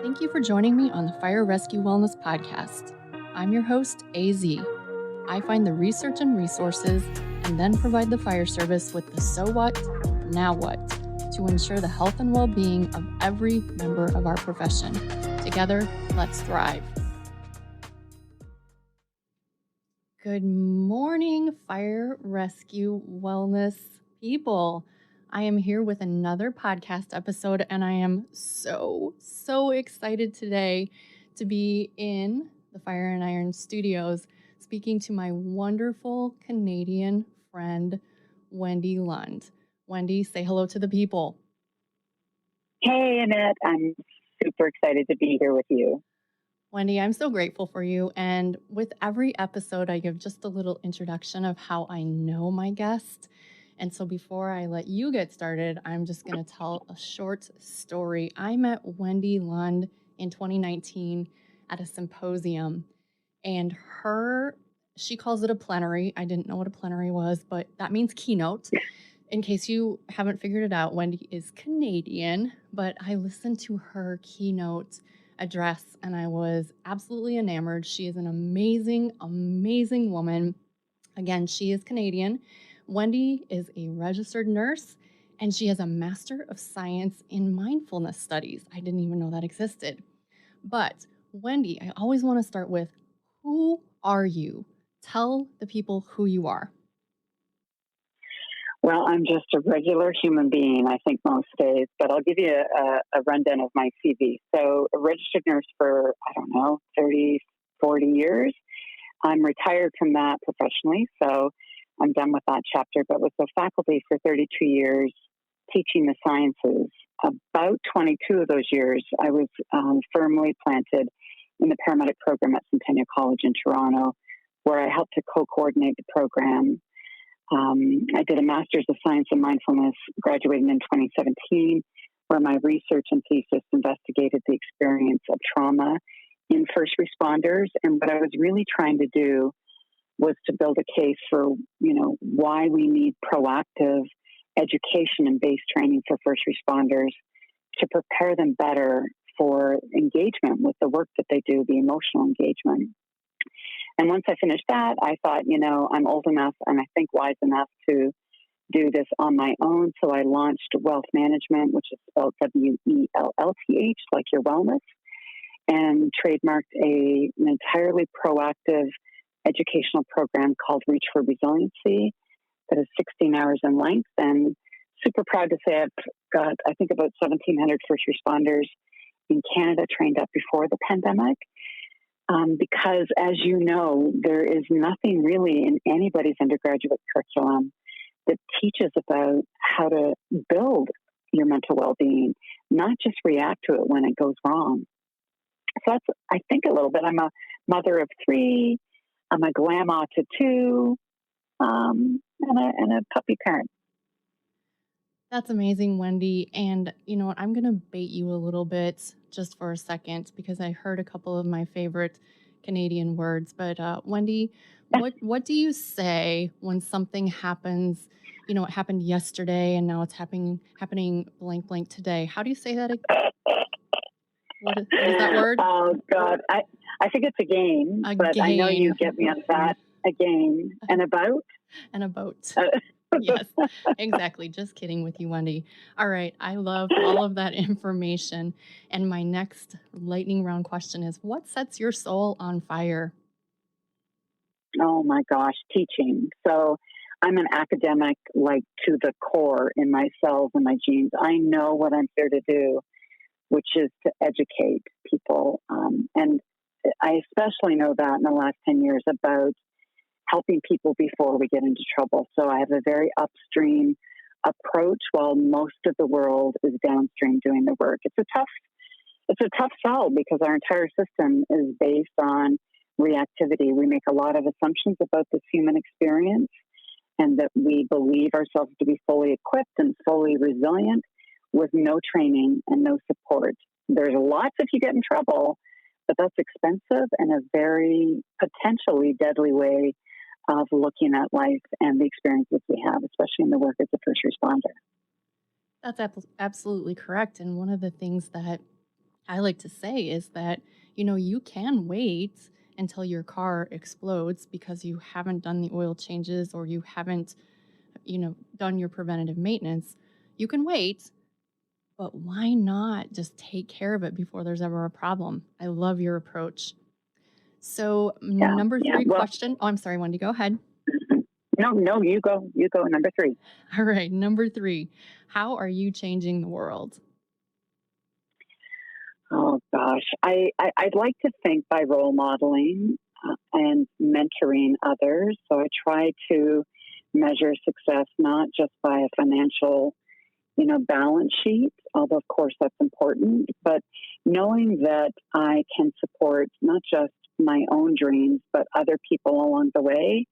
Thank you for joining me on the Fire Rescue Wellness Podcast. I'm your host, AZ. I find the research and resources and then provide the fire service with the so what, now what, to ensure the health and well-being of every member of our profession. Together, let's thrive. Good morning, Fire Rescue Wellness people. I am here with another podcast episode, and I am so excited today to be in the Fire and EMS studios speaking to my wonderful Canadian friend, Wendy Lund. Wendy, say hello to the people. Hey, Annette. I'm super excited to be here with you. Wendy, I'm so grateful for you. And with every episode, I give just a little introduction of how I know my guest. And so before I let you get started, I'm just going to tell a short story. I met Wendy Lund in 2019 at a symposium, and she calls it a plenary. I didn't know what a plenary was, but that means keynote. In case you haven't figured it out, Wendy is Canadian, but I listened to her keynote address and I was absolutely enamored. She is an amazing woman. Again, she is Canadian. Wendy is a registered nurse and she has a Master of Science in Mindfulness Studies. I didn't even know that existed. But Wendy, I always want to start with, who are you? Tell the people who you are. Well, I'm just a regular human being, I think, most days, but I'll give you a rundown of my CV. So, a registered nurse for, 30, 40 years. I'm retired from that professionally, so I'm done with that chapter, but was a faculty for 32 years teaching the sciences. About 22 of those years, I was firmly planted in the paramedic program at Centennial College in Toronto, where I helped to co-coordinate the program. I did a Master's of Science in Mindfulness, graduating in 2017, where my research and thesis investigated the experience of trauma in first responders. And what I was really trying to do was to build a case for, why we need proactive education and base training for first responders to prepare them better for engagement with the work that they do, the emotional engagement. And once I finished that, I thought, I'm old enough and I think wise enough to do this on my own. So I launched Wellth Management, which is spelled WELLTH, like your wellness, and trademarked an entirely proactive educational program called Reach for Resiliency that is 16 hours in length. And super proud to say I've got, I think, about 1,700 first responders in Canada trained up before the pandemic. Because, as you know, there is nothing really in anybody's undergraduate curriculum that teaches about how to build your mental well-being, not just react to it when it goes wrong. So that's, I think, a little bit. I'm a mother of 3. I'm a grandma to 2, and a puppy parent. That's amazing, Wendy. And you know what? I'm going to bait you a little bit just for a second because I heard a couple of my favorite Canadian words. But Wendy, what do you say when something happens? It happened yesterday and now it's happening blank today. How do you say that? What is that word? Oh, God. I think it's a game, but I know you get me on that. A game. And a boat? And a boat. Yes, exactly. Just kidding with you, Wendy. All right. I love all of that information. And my next lightning round question is, what sets your soul on fire? Oh my gosh, teaching. So I'm an academic, like to the core in my cells and my genes. I know what I'm here to do, which is to educate people. And I especially know that in the last 10 years about helping people before we get into trouble. So I have a very upstream approach while most of the world is downstream doing the work. It's a tough sell because our entire system is based on reactivity. We make a lot of assumptions about this human experience and that we believe ourselves to be fully equipped and fully resilient with no training and no support. There's lots if you get in trouble, but that's expensive and a very potentially deadly way of looking at life and the experiences we have, especially in the work as a first responder. That's absolutely correct. And one of the things that I like to say is that, you can wait until your car explodes because you haven't done the oil changes or you haven't, done your preventative maintenance. You can wait, but why not just take care of it before there's ever a problem? I love your approach. So, Yeah, number yeah. three Well, question. Oh, I'm sorry, Wendy, go ahead. no, you go. You go. Number three. All right, number three. How are you changing the world? Oh gosh, I'd like to think by role modeling and mentoring others. So I try to measure success not just by a financial, balance sheet, although of course that's important, but knowing that I can support not just my own dreams but other people along the way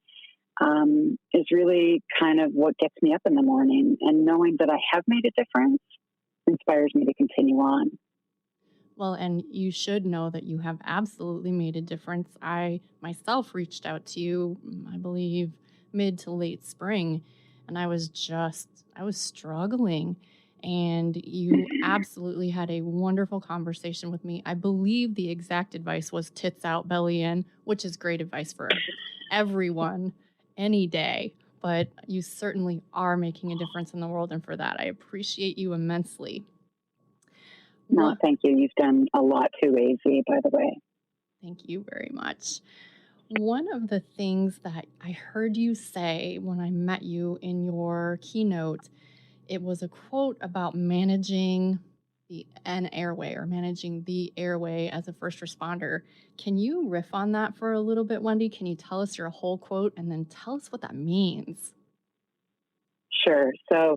is really kind of what gets me up in the morning. And knowing that I have made a difference inspires me to continue on. Well, and you should know that you have absolutely made a difference. I myself reached out to you, I believe, mid to late spring, and I was struggling. And you absolutely had a wonderful conversation with me. I believe the exact advice was tits out, belly in, which is great advice for everyone any day. But you certainly are making a difference in the world. And for that, I appreciate you immensely. No, What? thank you. You've done a lot too, AZ, by the way. Thank you very much. One of the things that I heard you say when I met you in your keynote, it was a quote about managing an airway or managing the airway as a first responder. Can you riff on that for a little bit, Wendy? Can you tell us your whole quote and then tell us what that means? Sure. So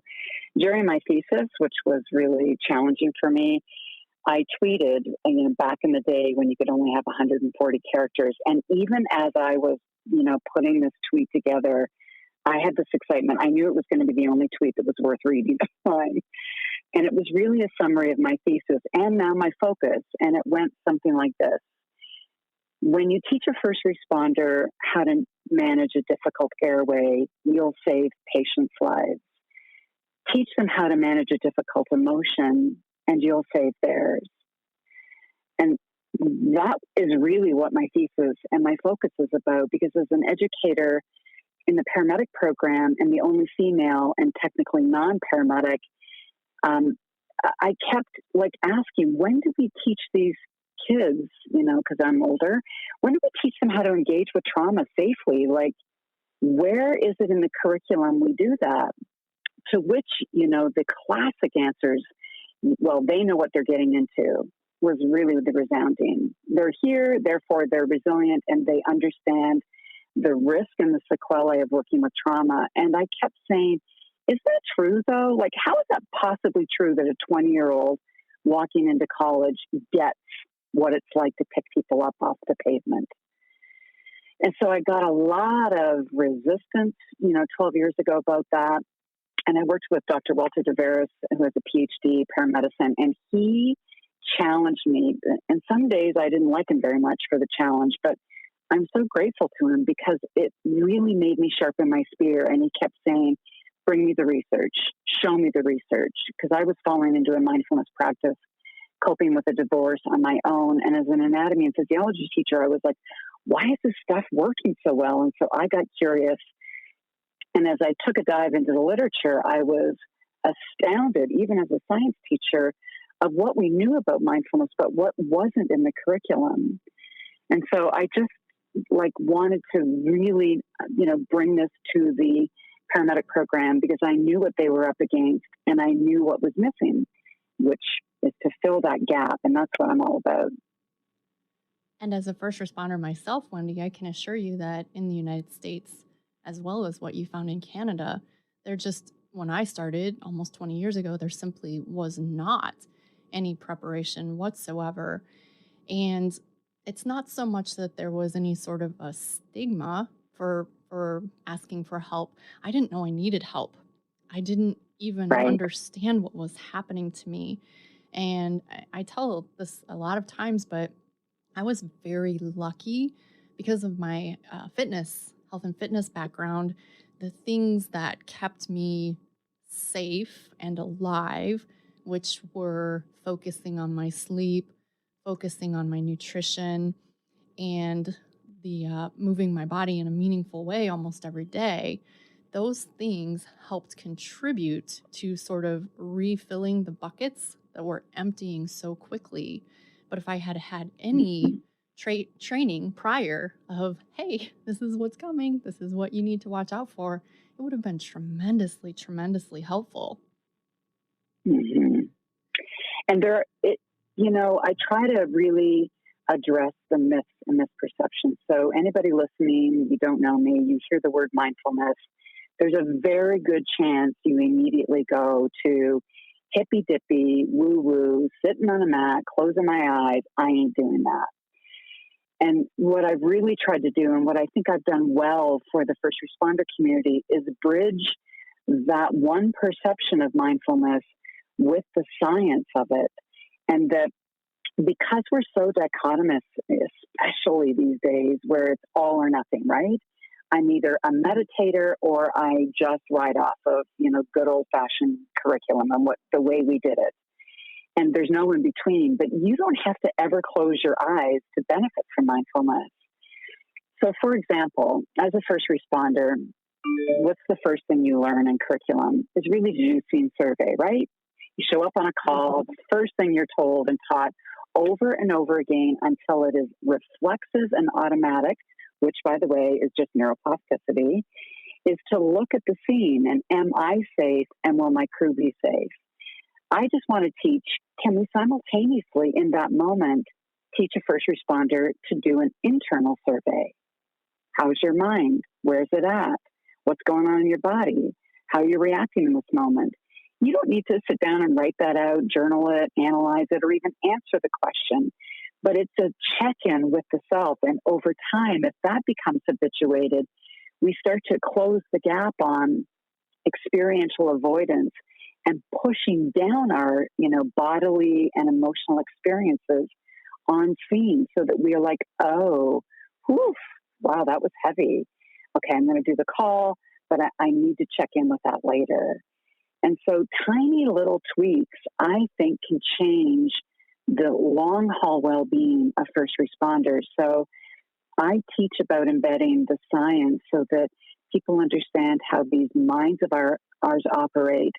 during my thesis, which was really challenging for me, I tweeted, back in the day when you could only have 140 characters. And even as I was, putting this tweet together, I had this excitement. I knew it was going to be the only tweet that was worth reading at the time. And it was really a summary of my thesis and now my focus. And it went something like this. When you teach a first responder how to manage a difficult airway, you'll save patients' lives. Teach them how to manage a difficult emotion, and you'll save theirs. And that is really what my thesis and my focus is about, because as an educator in the paramedic program and the only female and technically non-paramedic, I kept asking, when do we teach these kids, because I'm older, when do we teach them how to engage with trauma safely? Where is it in the curriculum we do that? To which, the classic answers, well, they know what they're getting into, was really the resounding. They're here, therefore they're resilient, and they understand the risk and the sequelae of working with trauma. And I kept saying, is that true, though? How is that possibly true that a 20-year-old walking into college gets what it's like to pick people up off the pavement? And so I got a lot of resistance, 12 years ago about that. And I worked with Dr. Walter DeVeris, who has a PhD paramedicine, and he challenged me. And some days I didn't like him very much for the challenge, but I'm so grateful to him because it really made me sharpen my spear. And he kept saying, bring me the research, show me the research, because I was falling into a mindfulness practice, coping with a divorce on my own. And as an anatomy and physiology teacher, I was like, why is this stuff working so well? And so I got curious. And as I took a dive into the literature, I was astounded, even as a science teacher, of what we knew about mindfulness, but what wasn't in the curriculum. And so I just wanted to really, bring this to the paramedic program because I knew what they were up against and I knew what was missing, which is to fill that gap. And that's what I'm all about. And as a first responder myself, Wendy, I can assure you that in the United States, as well as what you found in Canada, when I started almost 20 years ago, there simply was not any preparation whatsoever. And it's not so much that there was any sort of a stigma for asking for help. I didn't know I needed help. I didn't even Right. understand what was happening to me. And I tell this a lot of times, but I was very lucky because of my health and fitness background. The things that kept me safe and alive, which were focusing on my sleep, focusing on my nutrition and the moving my body in a meaningful way almost every day, those things helped contribute to sort of refilling the buckets that were emptying so quickly. But if I had had any training prior of, hey, this is what's coming, this is what you need to watch out for, it would have been tremendously, tremendously helpful. Mm-hmm. And I try to really address the myths and misperceptions. So anybody listening, you don't know me, you hear the word mindfulness, there's a very good chance you immediately go to hippy dippy, woo woo, sitting on a mat, closing my eyes. I ain't doing that. And what I've really tried to do, and what I think I've done well for the first responder community, is bridge that one perception of mindfulness with the science of it. And that because we're so dichotomous, especially these days where it's all or nothing, right? I'm either a meditator or I just ride off of, good old fashioned curriculum and the way we did it. And there's no in between, but you don't have to ever close your eyes to benefit from mindfulness. So for example, as a first responder, what's the first thing you learn in curriculum is really to do scene survey, right? You show up on a call, the first thing you're told and taught over and over again until it is reflexive and automatic, which, by the way, is just neuroplasticity, is to look at the scene and am I safe and will my crew be safe? I just want to teach, can we simultaneously in that moment teach a first responder to do an internal survey? How's your mind? Where's it at? What's going on in your body? How are you reacting in this moment? You don't need to sit down and write that out, journal it, analyze it, or even answer the question. But it's a check-in with the self. And over time, if that becomes habituated, we start to close the gap on experiential avoidance and pushing down our, bodily and emotional experiences on scene so that we are like, oh, whew, wow, that was heavy. Okay, I'm going to do the call, but I need to check in with that later. And so tiny little tweaks, I think, can change the long haul well-being of first responders. So I teach about embedding the science so that people understand how these minds of ours operate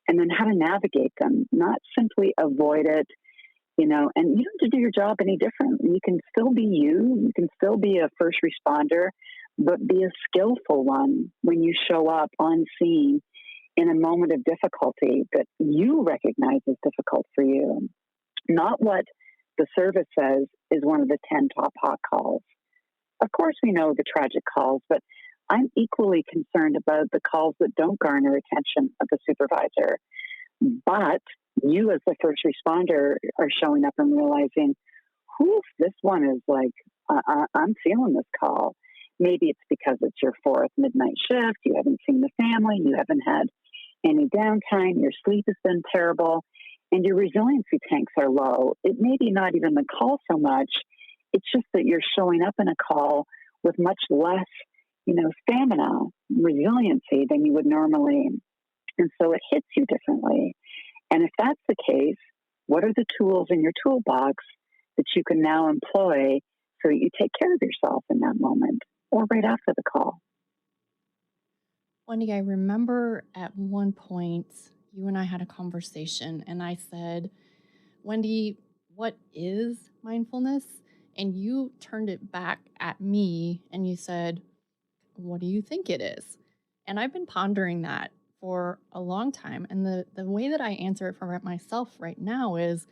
and then how to navigate them, not simply avoid it, and you don't have to do your job any different. You can still be you can still be a first responder, but be a skillful one when you show up on scene in a moment of difficulty that you recognize as difficult for you. Not what the service says is one of the 10 top hot calls. Of course, we know the tragic calls, but I'm equally concerned about the calls that don't garner attention of the supervisor. But you as the first responder are showing up and realizing, whew, this one is like, I'm feeling this call. Maybe it's because it's your 4th midnight shift, you haven't seen the family, you haven't had any downtime, your sleep has been terrible, and your resiliency tanks are low. It may be not even the call so much, it's just that you're showing up in a call with much less, stamina, resiliency than you would normally. And so it hits you differently. And if that's the case, what are the tools in your toolbox that you can now employ so that you take care of yourself in that moment or right after the call? Wendy, I remember at one point you and I had a conversation and I said, Wendy, what is mindfulness? And you turned it back at me and you said, what do you think it is? And I've been pondering that for a long time. And the way that I answer it for myself right now is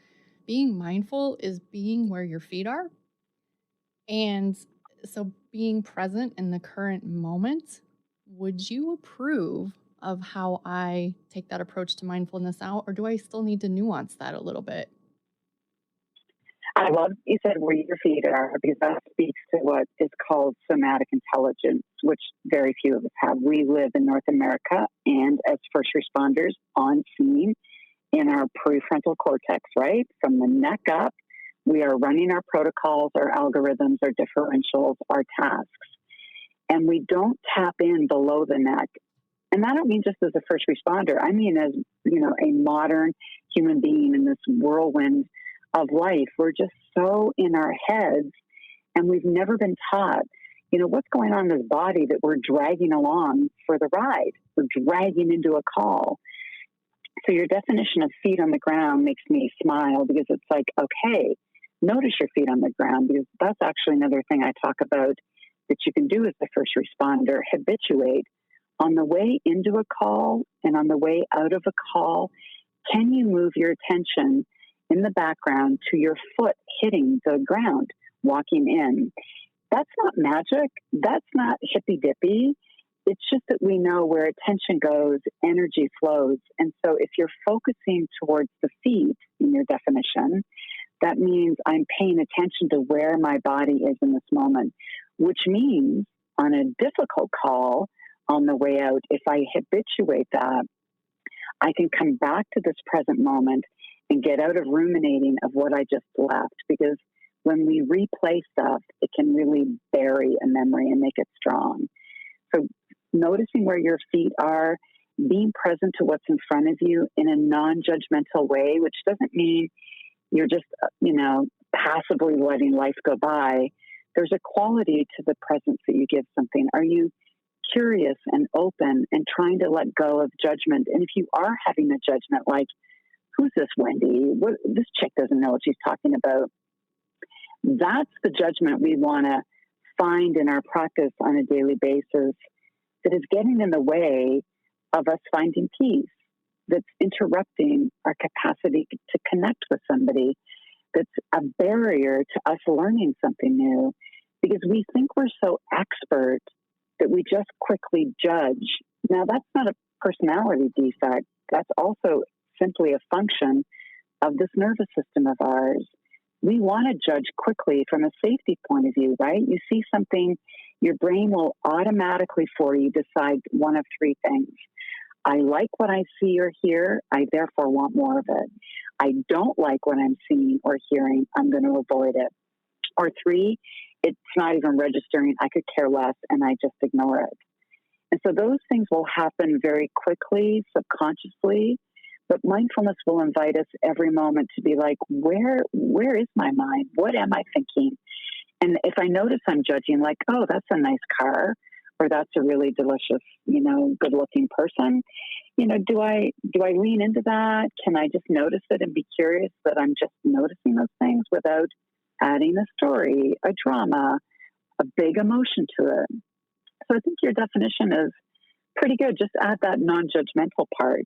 being mindful is being where your feet are. And so being present in the current moment, would you approve of how I take that approach to mindfulness out, or do I still need to nuance that a little bit? I love you said where your feet are, because that speaks to what is called somatic intelligence, which very few of us have. We live in North America, and as first responders on scene in our prefrontal cortex, right? From the neck up, we are running our protocols, our algorithms, our differentials, our tasks. And we don't tap in below the neck. And I don't mean just as a first responder. I mean as, a modern human being in this whirlwind of life. We're just so in our heads, and we've never been taught, what's going on in this body that we're dragging along for the ride. We're dragging into a call. So your definition of feet on the ground makes me smile, because it's like, okay, notice your feet on the ground, because that's actually another thing I talk about that you can do as the first responder. Habituate. On the way into a call and on the way out of a call, can you move your attention in the background to your foot hitting the ground, walking in? That's not magic. That's not hippy-dippy. It's just that we know where attention goes, energy flows. And so if you're focusing towards the feet in your definition, that means I'm paying attention to where my body is in this moment, which means on a difficult call on the way out, if I habituate that, I can come back to this present moment and get out of ruminating of what I just left. Because when we replay stuff, it can really bury a memory and make it strong. So noticing where your feet are, being present to what's in front of you in a non-judgmental way, which doesn't mean you're just, passively letting life go by. There's a quality to the presence that you give something. Are you curious and open and trying to let go of judgment? And if you are having a judgment, like, who's this Wendy? This chick doesn't know what she's talking about. That's the judgment we want to find in our practice on a daily basis that is getting in the way of us finding peace, that's interrupting our capacity to connect with somebody, that's a barrier to us learning something new, because we think we're so expert that we just quickly judge. Now, that's not a personality defect. That's also simply a function of this nervous system of ours. We want to judge quickly from a safety point of view, right? You see something, your brain will automatically for you decide one of three things. I like what I see or hear, I therefore want more of it. I don't like what I'm seeing or hearing, I'm going to avoid it. Or three, it's not even registering, I could care less, and I just ignore it. And so those things will happen very quickly, subconsciously, but mindfulness will invite us every moment to be like, where is my mind? What am I thinking? And if I notice I'm judging, like, oh, that's a nice car, or that's a really delicious, good-looking person, do I lean into that? Can I just notice it and be curious that I'm just noticing those things without adding a story, a drama, a big emotion to it? So I think your definition is pretty good. Just add that non-judgmental part,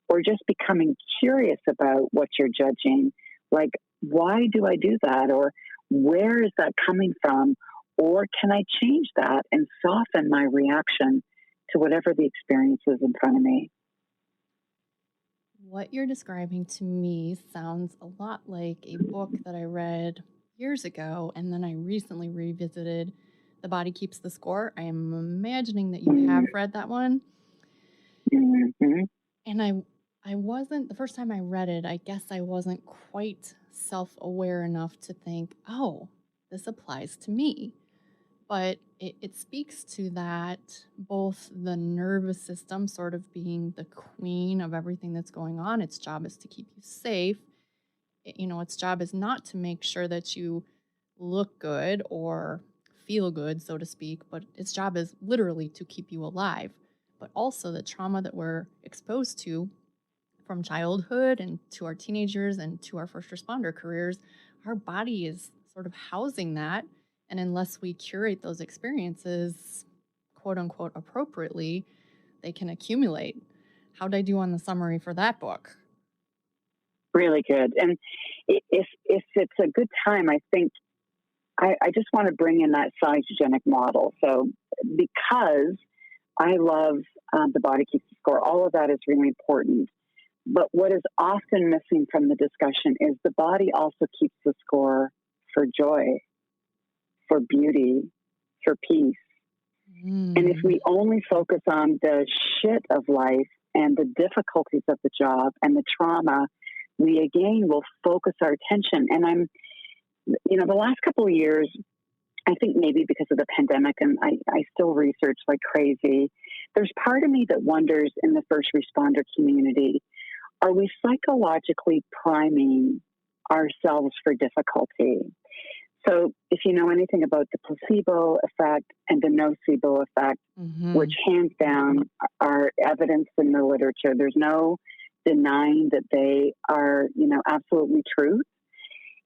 or just becoming curious about what you're judging. Like, why do I do that? Or where is that coming from? Or can I change that and soften my reaction to whatever the experience is in front of me? What you're describing to me sounds a lot like a book that I read years ago, and then I recently revisited. The Body Keeps the Score. I am imagining that you have read that one. Mm-hmm. And I wasn't, the first time I read it, I guess I wasn't quite self-aware enough to think, oh, this applies to me. But it speaks to that, both the nervous system sort of being the queen of everything that's going on. Its job is to keep you safe. Its job is not to make sure that you look good or feel good, so to speak, but its job is literally to keep you alive. But also the trauma that we're exposed to from childhood and to our teenagers and to our first responder careers, our body is sort of housing that. And unless we curate those experiences, quote unquote, appropriately, they can accumulate. How'd I do on the summary for that book? Really good. And if it's a good time, I think I just want to bring in that salutogenic model. So because I love The Body Keeps the Score, all of that is really important. But what is often missing from the discussion is the body also keeps the score for joy, for beauty, for peace. And if we only focus on the shit of life and the difficulties of the job and the trauma, we again will focus our attention. And the last couple of years, I think maybe because of the pandemic, and I still research like crazy, there's part of me that wonders in the first responder community, are we psychologically priming ourselves for difficulty. So if you know anything about the placebo effect and the nocebo effect, which hands down are evidenced in the literature, there's no denying that they are, absolutely true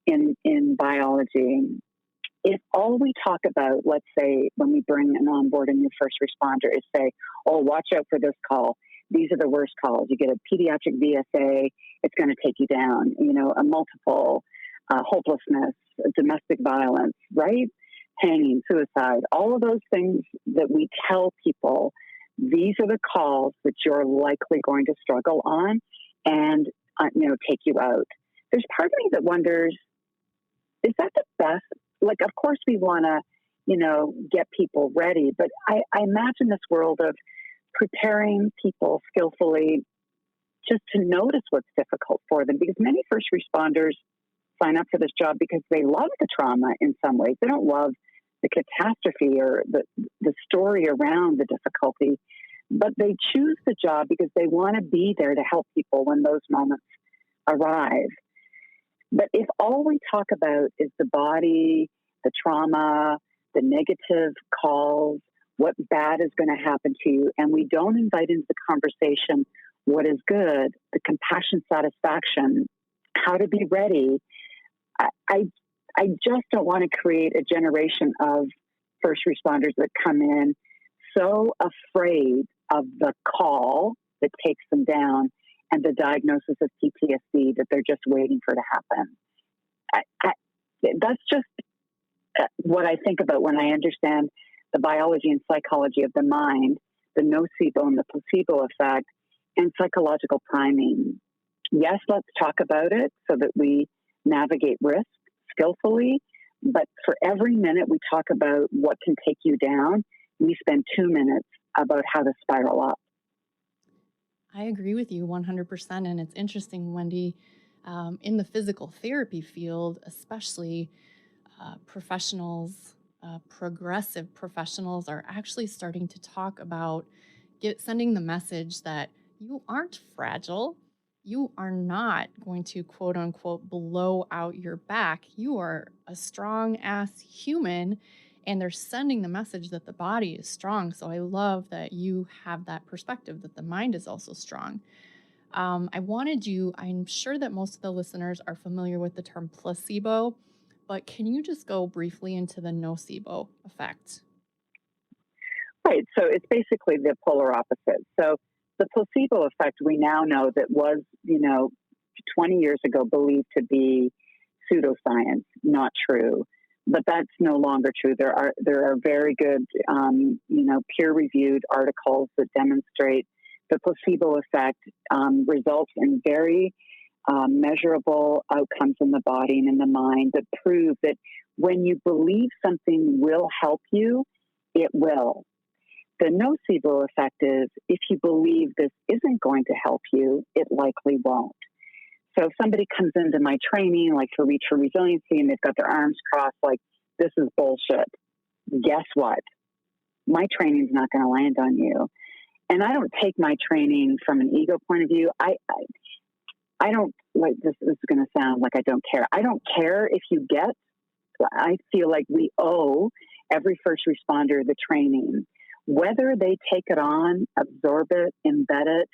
in biology. If all we talk about, let's say, when we bring an on board a new first responder, is say, oh, watch out for this call. These are the worst calls. You get a pediatric VSA, it's going to take you down. A multiple hopelessness, domestic violence, right? Hanging, suicide, all of those things that we tell people, these are the calls that you're likely going to struggle on and, take you out. There's part of me that wonders, is that the best? Like, of course we want to, get people ready, but I imagine this world of preparing people skillfully just to notice what's difficult for them, because many first responders sign up for this job because they love the trauma in some ways. They don't love the catastrophe or the story around the difficulty, but they choose the job because they want to be there to help people when those moments arrive. But if all we talk about is the body, the trauma, the negative calls, what bad is going to happen to you, and we don't invite into the conversation what is good, the compassion, satisfaction, how to be ready, I just don't want to create a generation of first responders that come in so afraid of the call that takes them down and the diagnosis of PTSD that they're just waiting for to happen. That's just what I think about when I understand the biology and psychology of the mind, the nocebo and the placebo effect, and psychological priming. Yes, let's talk about it so that we navigate risk skillfully, but for every minute we talk about what can take you down, we spend 2 minutes about how to spiral up. I agree with you 100%. And it's interesting, Wendy, in the physical therapy field, especially professionals, progressive professionals are actually starting to talk about sending the message that you aren't fragile. You are not going to, quote unquote, blow out your back. You are a strong ass human. And they're sending the message that the body is strong. So I love that you have that perspective that the mind is also strong. I'm sure that most of the listeners are familiar with the term placebo, but can you just go briefly into the nocebo effect? Right. So it's basically the polar opposite. So the placebo effect, we now know that was, 20 years ago believed to be pseudoscience, not true. But that's no longer true. There are very good, peer-reviewed articles that demonstrate the placebo effect results in very measurable outcomes in the body and in the mind that prove that when you believe something will help you, it will. The nocebo effect is if you believe this isn't going to help you, it likely won't. So if somebody comes into my training, like for Reach for Resiliency, and they've got their arms crossed, like, this is bullshit, guess what? My training's not going to land on you. And I don't take my training from an ego point of view. I don't, like, this is going to sound like I don't care. I don't care if you get, I feel like we owe every first responder the training. Whether they take it on, absorb it, embed it,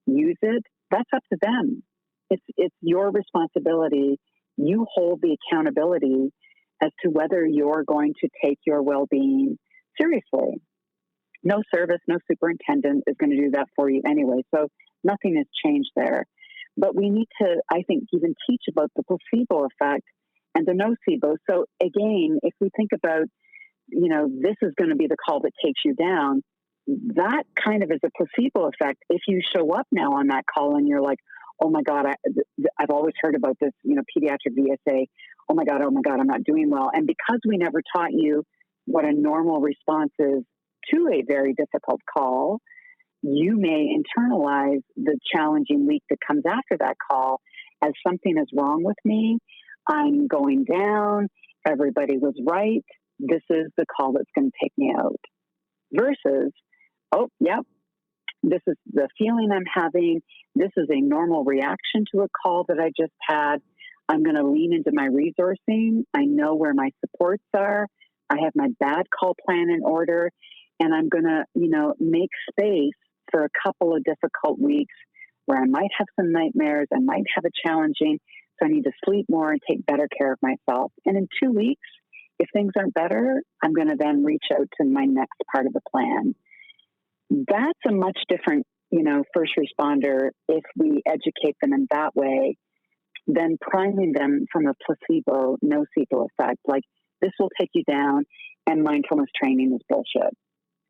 use it, that's up to them. It's your responsibility. You hold the accountability as to whether you're going to take your well-being seriously. No service, no superintendent is going to do that for you anyway. So nothing has changed there. But we need to, I think, even teach about the placebo effect and the nocebo. So again, if we think about, this is going to be the call that takes you down, that kind of is a placebo effect. If you show up now on that call and you're like, oh my God, I've always heard about this, pediatric VSA. Oh my God, I'm not doing well. And because we never taught you what a normal response is to a very difficult call, you may internalize the challenging week that comes after that call as something is wrong with me. I'm going down. Everybody was right. This is the call that's going to take me out. Versus, oh, yep, this is the feeling I'm having. This is a normal reaction to a call that I just had. I'm going to lean into my resourcing. I know where my supports are. I have my bad call plan in order, and I'm going to, make space for a couple of difficult weeks where I might have some nightmares. I might have a challenging, so I need to sleep more and take better care of myself. And in 2 weeks, if things aren't better, I'm going to then reach out to my next part of the plan. That's a much different, first responder if we educate them in that way than priming them from a placebo, nocebo effect. Like, this will take you down and mindfulness training is bullshit.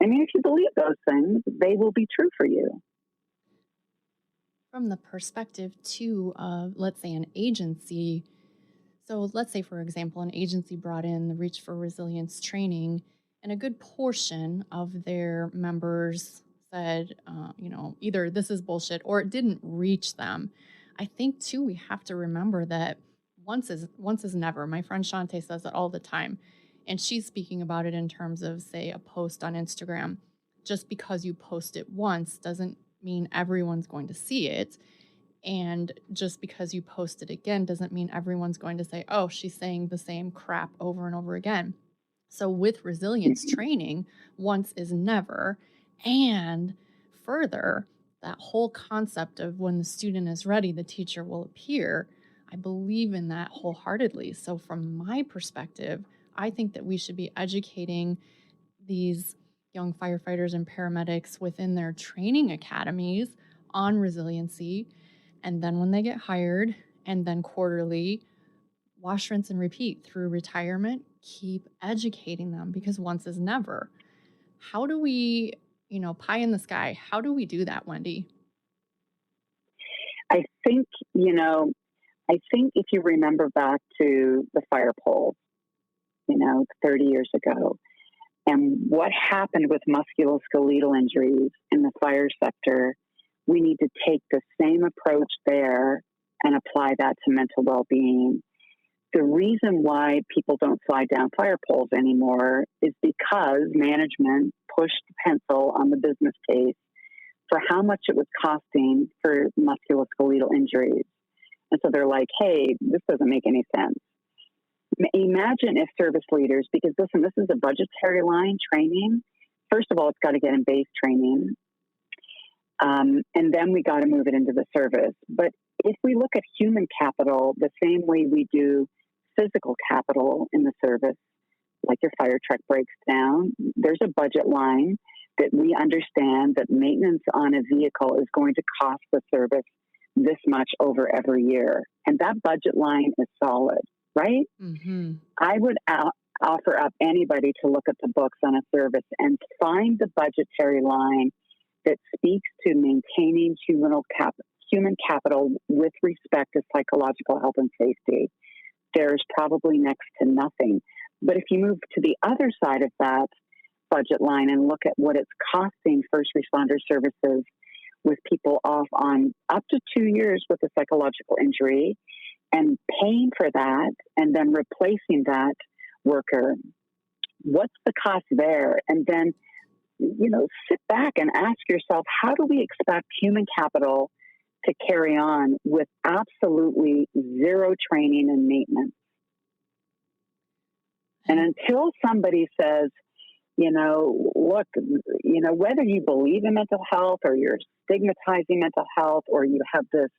I mean, if you believe those things, they will be true for you. From the perspective, too, of, let's say, an agency. So let's say, for example, an agency brought in the Reach for Resilience training, and a good portion of their members said, either this is bullshit or it didn't reach them. I think, too, we have to remember that once is never. My friend Shante says it all the time, and she's speaking about it in terms of, say, a post on Instagram. Just because you post it once doesn't mean everyone's going to see it. And just because you post it again doesn't mean everyone's going to say, oh, she's saying the same crap over and over again. So with resilience training, once is never. And further, that whole concept of when the student is ready, the teacher will appear. I believe in that wholeheartedly. So from my perspective, I think that we should be educating these young firefighters and paramedics within their training academies on resiliency. And then when they get hired, and then quarterly, wash, rinse, and repeat through retirement, keep educating them, because once is never. How do we, pie in the sky, how do we do that, Wendy? I think, if you remember back to the fire poll, 30 years ago, and what happened with musculoskeletal injuries in the fire sector, we need to take the same approach there and apply that to mental well-being. The reason why people don't slide down fire poles anymore is because management pushed the pencil on the business case for how much it was costing for musculoskeletal injuries. And so they're like, hey, this doesn't make any sense. Imagine if service leaders, because listen, this is a budgetary line training. First of all, it's got to get in base training. And then we got to move it into the service. But if we look at human capital the same way we do physical capital in the service, like your fire truck breaks down, there's a budget line that we understand that maintenance on a vehicle is going to cost the service this much over every year. And that budget line is solid, right? Mm-hmm. I would offer up anybody to look at the books on a service and find the budgetary line that speaks to maintaining human capital with respect to psychological health and safety. There's probably next to nothing. But if you move to the other side of that budget line and look at what it's costing first responder services with people off on up to 2 years with a psychological injury and paying for that and then replacing that worker, what's the cost there? And then, sit back and ask yourself, how do we expect human capital to carry on with absolutely zero training and maintenance? And until somebody says, look, whether you believe in mental health or you're stigmatizing mental health or you have this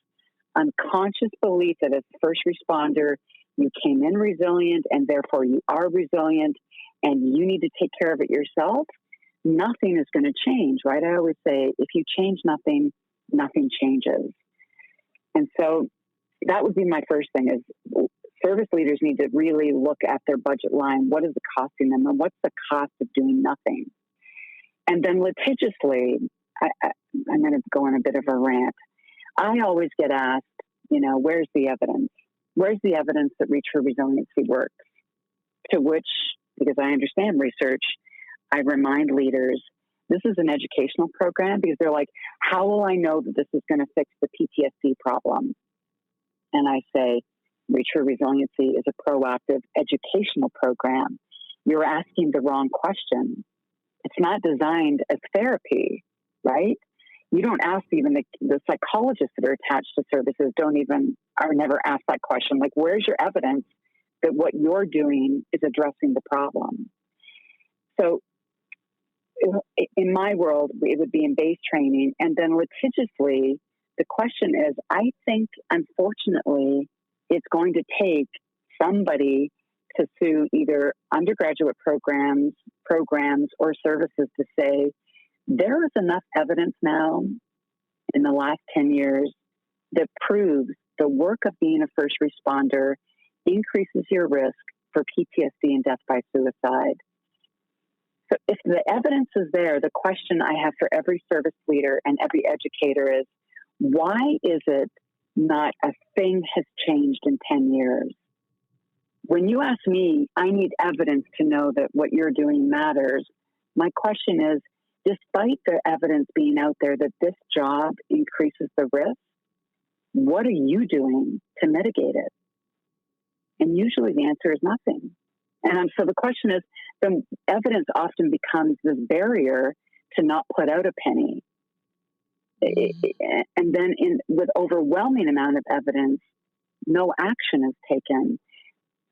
unconscious belief that as a first responder, you came in resilient and therefore you are resilient and you need to take care of it yourself, nothing is going to change, right? I always say, if you change nothing, nothing changes. And so that would be my first thing is service leaders need to really look at their budget line. What is it costing them and what's the cost of doing nothing? And then litigiously, I'm going to go on a bit of a rant. I always get asked, where's the evidence? Where's the evidence that Reach for Resiliency works? To which, because I understand research, I remind leaders, this is an educational program because they're like, how will I know that this is going to fix the PTSD problem? And I say, Reach for Resiliency is a proactive educational program. You're asking the wrong question. It's not designed as therapy, right? You don't ask even the psychologists that are attached to services are never asked that question. Like, where's your evidence that what you're doing is addressing the problem? So in my world, it would be in base training. And then litigiously, the question is, I think, unfortunately, it's going to take somebody to sue either undergraduate programs, or services to say, there is enough evidence now in the last 10 years that proves the work of being a first responder increases your risk for PTSD and death by suicide. So if the evidence is there, the question I have for every service leader and every educator is, why is it not a thing has changed in 10 years? When you ask me, I need evidence to know that what you're doing matters. My question is, despite the evidence being out there that this job increases the risk, what are you doing to mitigate it? And usually the answer is nothing. And so the question is, the evidence often becomes this barrier to not put out a penny. And then with overwhelming amount of evidence, no action is taken.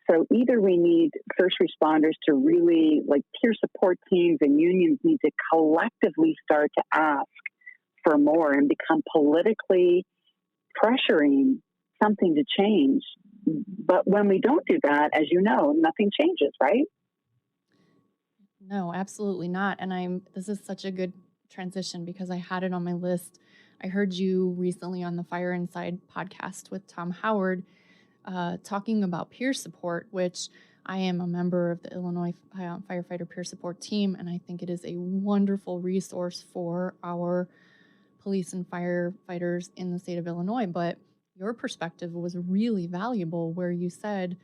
So either we need first responders to really, like peer support teams and unions need to collectively start to ask for more and become politically pressuring something to change. But when we don't do that, as you know, nothing changes, right? No, absolutely not. And this is such a good transition because I had it on my list. I heard you recently on the Fire Inside podcast with Tom Howard talking about peer support, which I am a member of the Illinois Firefighter Peer Support Team, and I think it is a wonderful resource for our police and firefighters in the state of Illinois. But your perspective was really valuable where you said,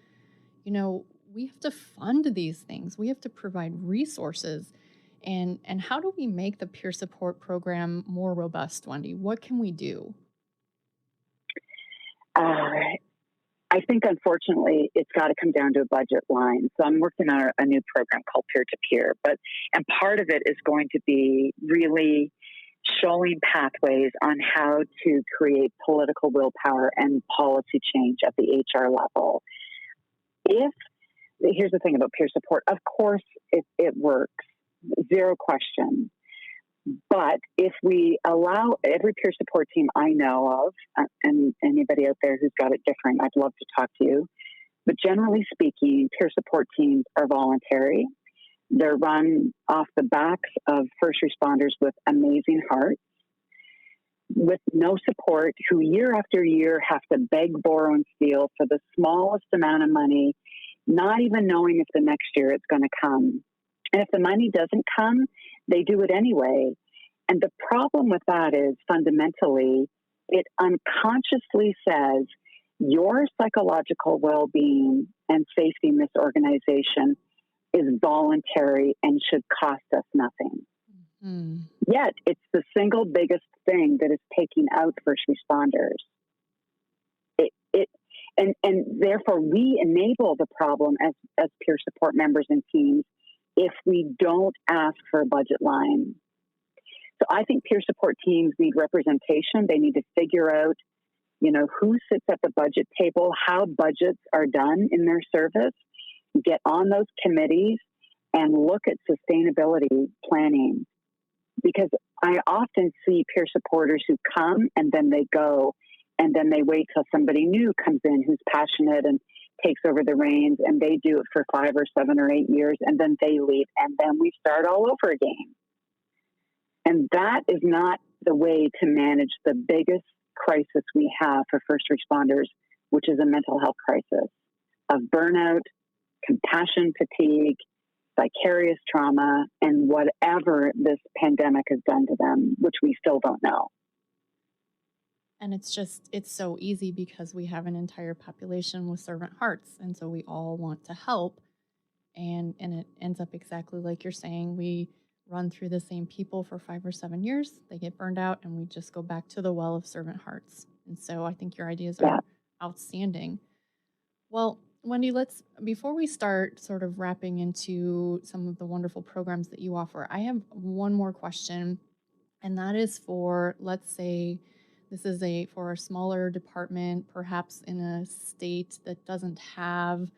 we have to fund these things. We have to provide resources. And how do we make the peer support program more robust, Wendy? What can we do? I think, unfortunately, it's got to come down to a budget line. So I'm working on a new program called Peer to Peer, and part of it is going to be really showing pathways on how to create political willpower and policy change at the HR level. Here's the thing about peer support. Of course, it works, zero question. But if we allow every peer support team I know of, and anybody out there who's got it different, I'd love to talk to you. But generally speaking, peer support teams are voluntary. They're run off the backs of first responders with amazing hearts, with no support, who year after year have to beg, borrow, and steal for the smallest amount of money, not even knowing if the next year it's going to come. And if the money doesn't come, they do it anyway. And the problem with that is fundamentally, it unconsciously says your psychological well-being and safety in this organization is voluntary and should cost us nothing. Mm-hmm. Yet it's the single biggest thing that is taking out first responders. And therefore we enable the problem as peer support members and teams if we don't ask for a budget line. So I think peer support teams need representation. They need to figure out, who sits at the budget table, how budgets are done in their service, get on those committees and look at sustainability planning. Because I often see peer supporters who come and then they go, and then they wait till somebody new comes in who's passionate and takes over the reins, and they do it for 5 or 7 or 8 years, and then they leave, and then we start all over again. And that is not the way to manage the biggest crisis we have for first responders, which is a mental health crisis of burnout, compassion fatigue, vicarious trauma, and whatever this pandemic has done to them, which we still don't know. And it's so easy because we have an entire population with servant hearts. And so we all want to help. And it ends up exactly like you're saying. We run through the same people for 5 or 7 years. They get burned out and we just go back to the well of servant hearts. And so I think your ideas are outstanding. Well, Wendy, before we start sort of wrapping into some of the wonderful programs that you offer, I have one more question. And that is for, let's say, this is for a smaller department, perhaps in a state that doesn't have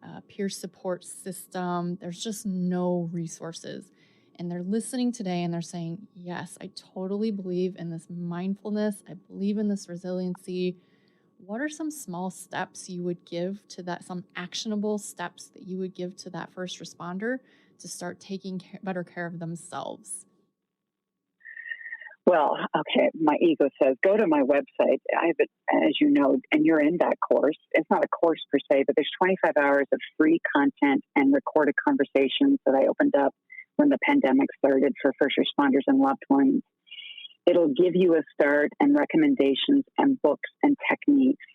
a peer support system. There's just no resources. And they're listening today and they're saying, yes, I totally believe in this mindfulness. I believe in this resiliency. What are some small steps you would give to that, some actionable steps that you would give to that first responder to start taking better care of themselves? Well, okay, my ego says, go to my website. I have it, as you know, and you're in that course. It's not a course per se, but there's 25 hours of free content and recorded conversations that I opened up when the pandemic started for first responders and loved ones. It'll give you a start and recommendations and books and techniques.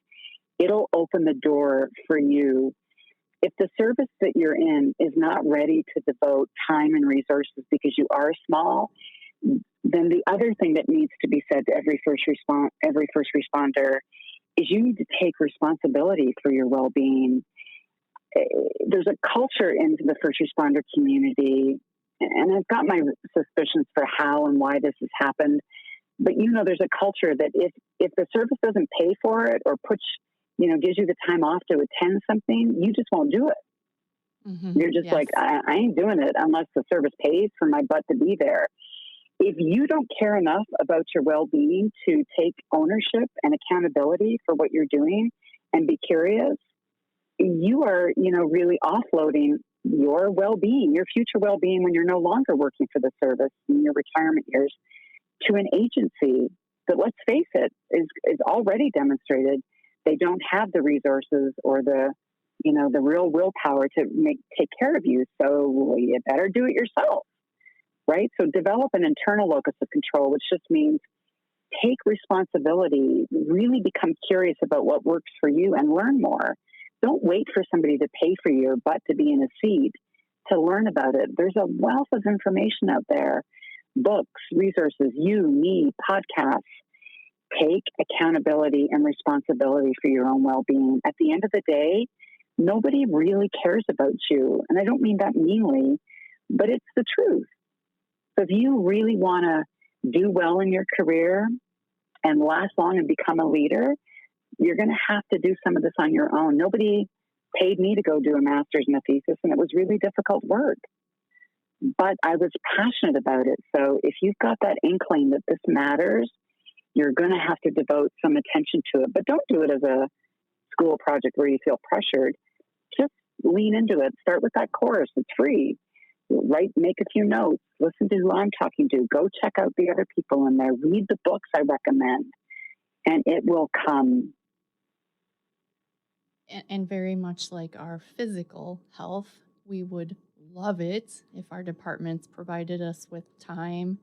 It'll open the door for you. If the service that you're in is not ready to devote time and resources because you are small, then the other thing that needs to be said to every first responder is you need to take responsibility for your well-being. There's a culture in the first responder community, and I've got my suspicions for how and why this has happened. But there's a culture that if the service doesn't pay for it or gives you the time off to attend something, you just won't do it. Mm-hmm. You're just Yes. like, I ain't doing it unless the service pays for my butt to be there. If you don't care enough about your well-being to take ownership and accountability for what you're doing and be curious, you are, really offloading your well-being, your future well-being when you're no longer working for the service in your retirement years to an agency that, let's face it, is already demonstrated they don't have the resources or the real willpower to take care of you. So you better do it yourself. Right? So develop an internal locus of control, which just means take responsibility, really become curious about what works for you and learn more. Don't wait for somebody to pay for your butt to be in a seat to learn about it. There's a wealth of information out there, books, resources, me, podcasts. Take accountability and responsibility for your own well-being. At the end of the day, nobody really cares about you. And I don't mean that meanly, but it's the truth. So if you really want to do well in your career and last long and become a leader, you're going to have to do some of this on your own. Nobody paid me to go do a master's and a thesis, and it was really difficult work. But I was passionate about it. So if you've got that inkling that this matters, you're going to have to devote some attention to it. But don't do it as a school project where you feel pressured. Just lean into it. Start with that course. It's free. Make a few notes, listen to who I'm talking to, go check out the other people in there, read the books I recommend, and it will come. And very much like our physical health, we would love it if our departments provided us with time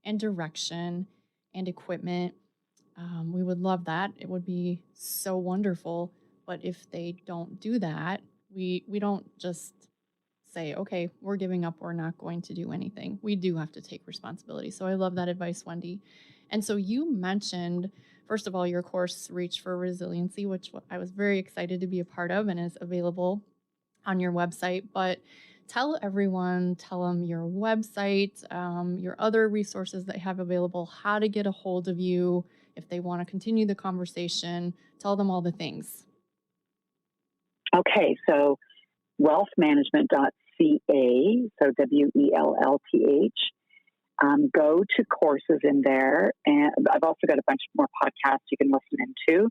and direction and equipment. We would love that. It would be so wonderful. But if they don't do that, we don't just say, okay, we're giving up, we're not going to do anything. We do have to take responsibility. So I love that advice, Wendy. And so you mentioned, first of all, your course, Reach for Resiliency, which I was very excited to be a part of and is available on your website. But tell them your website, your other resources that you have available, how to get a hold of you if they want to continue the conversation. Tell them all the things. Okay, so wellthmanagement.ca, so WELLTH. Go to courses in there, and I've also got a bunch more podcasts you can listen into.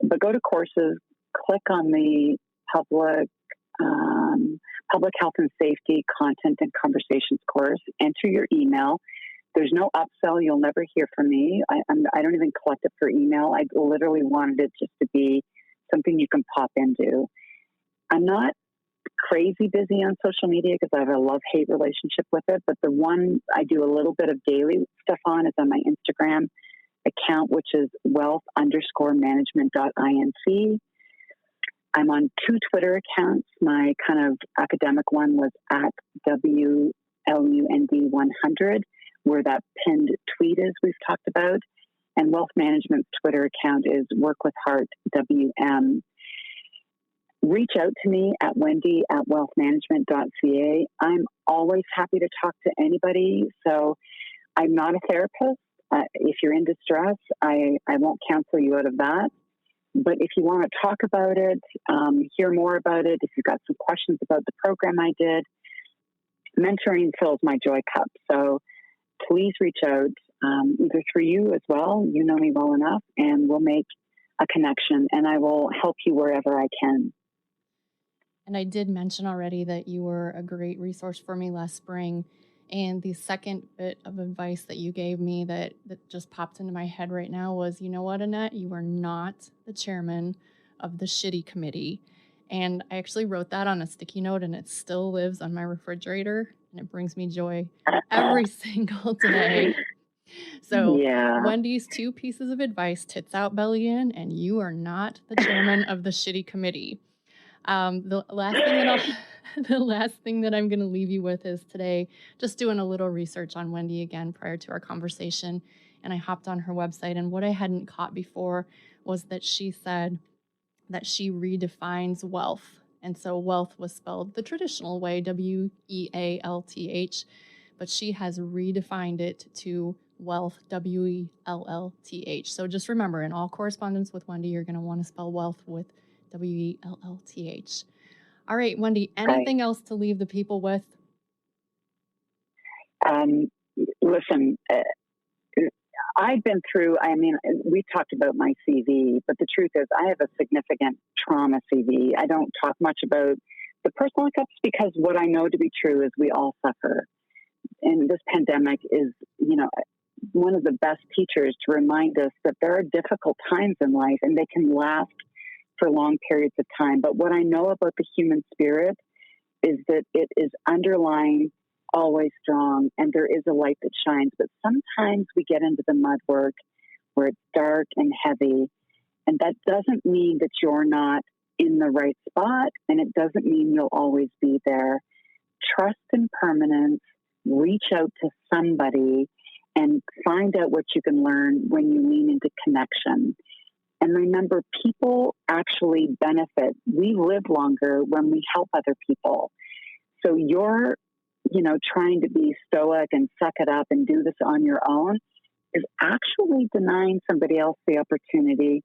But go to courses, click on the public health and safety content and conversations course, enter your email. There's no upsell. You'll never hear from me. I don't even collect it for email. I literally wanted it just to be something you can pop into. I'm not crazy busy on social media because I have a love-hate relationship with it, but the one I do a little bit of daily stuff on is on my Instagram account, which is wealth_management.inc. I'm on 2 Twitter accounts. My kind of academic one was at WLUND100, where that pinned tweet is we've talked about. And Wellth Management's Twitter account is WorkWithHeartWM. Reach out to me at wendy@wealthmanagement.ca. I'm always happy to talk to anybody. So I'm not a therapist. If you're in distress, I won't counsel you out of that. But if you want to talk about it, hear more about it, if you've got some questions about the program I did, mentoring fills my joy cup. So please reach out, either through you as well. You know me well enough, and we'll make a connection, and I will help you wherever I can. And I did mention already that you were a great resource for me last spring. And the second bit of advice that you gave me that just popped into my head right now was, you know what, Annette, you are not the chairman of the shitty committee. And I actually wrote that on a sticky note, and it still lives on my refrigerator, and it brings me joy every single day. So Yeah. Wendy's 2 pieces of advice: tits out, belly in, and you are not the chairman of the shitty committee. The last thing that I'm going to leave you with is today, just doing a little research on Wendy again prior to our conversation. And I hopped on her website, and what I hadn't caught before was that she said that she redefines wealth. And so wealth was spelled the traditional way, Wealth, but she has redefined it to wealth, Wellth. So just remember, in all correspondence with Wendy, you're going to want to spell wealth with Wellth. All right, Wendy, anything else to leave the people with? Listen, I've been through, we talked about my CV, but the truth is I have a significant trauma CV. I don't talk much about the personal hiccups because what I know to be true is we all suffer. And this pandemic is, one of the best teachers to remind us that there are difficult times in life and they can last for long periods of time. But what I know about the human spirit is that it is underlying, always strong, and there is a light that shines. But sometimes we get into the mud work where it's dark and heavy, and that doesn't mean that you're not in the right spot, and it doesn't mean you'll always be there. Trust in permanence, reach out to somebody, and find out what you can learn when you lean into connection. And remember, people actually benefit. We live longer when we help other people. So you're, trying to be stoic and suck it up and do this on your own is actually denying somebody else the opportunity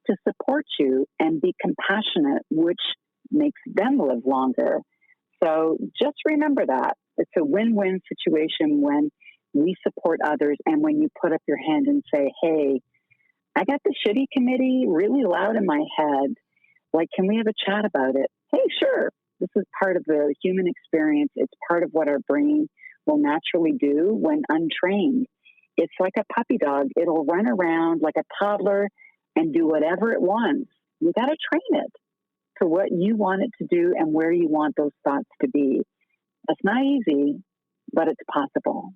to support you and be compassionate, which makes them live longer. So just remember that. It's a win-win situation when we support others and when you put up your hand and say, hey, I got the shitty committee really loud in my head. Like, can we have a chat about it? Hey, sure. This is part of the human experience. It's part of what our brain will naturally do when untrained. It's like a puppy dog. It'll run around like a toddler and do whatever it wants. You got to train it for what you want it to do and where you want those thoughts to be. It's not easy, but it's possible.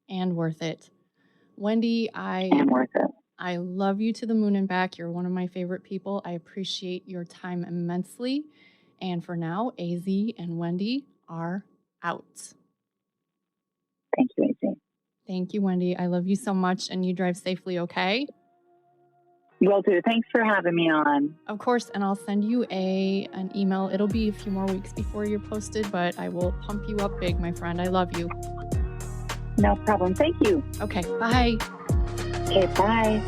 And worth it. Wendy, And worth it. I love you to the moon and back. You're one of my favorite people. I appreciate your time immensely. And for now, AZ and Wendy are out. Thank you, AZ. Thank you, Wendy. I love you so much, and you drive safely, okay? Will do. Thanks for having me on. Of course, and I'll send you an email. It'll be a few more weeks before you're posted, but I will pump you up big, my friend. I love you. No problem. Thank you. Okay, bye. Okay, bye.